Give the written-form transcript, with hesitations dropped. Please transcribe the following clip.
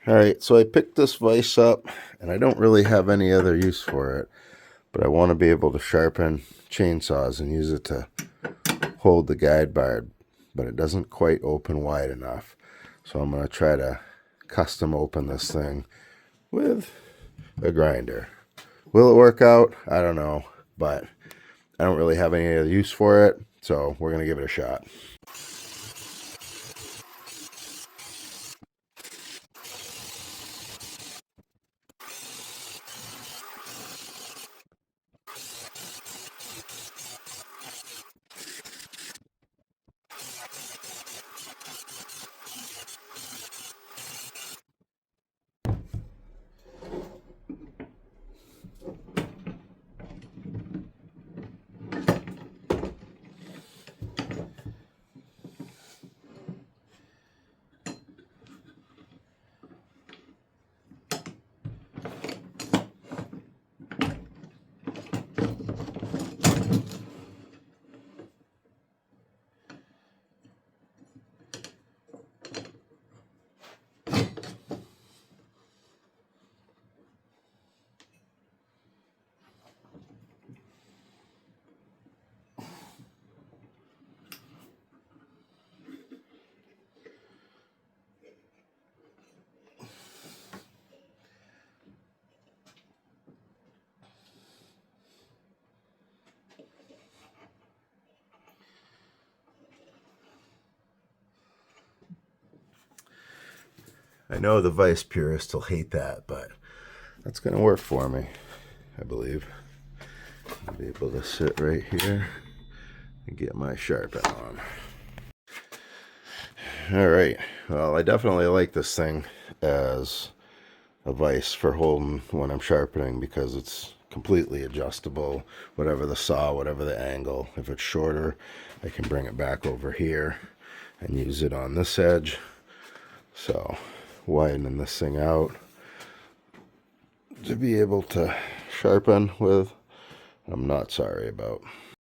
Alright, so I picked this vise up, and I don't really have any other use for it, but I want to be able to sharpen chainsaws and use it to hold the guide bar, but it doesn't quite open wide enough. So I'm going to try to custom open this thing with a grinder. Will it work out? I don't know, but I don't really have any other use for it, so we're going to give it a shot. I know the vice purists will hate that, but that's going to work for me, I believe. I'll be able to sit right here and get my sharpen on. Alright, well, I definitely like this thing as a vise for holding when I'm sharpening because it's completely adjustable, whatever the saw, whatever the angle. If it's shorter, I can bring it back over here and use it on this edge. So widening this thing out to be able to sharpen with, I'm not sorry about.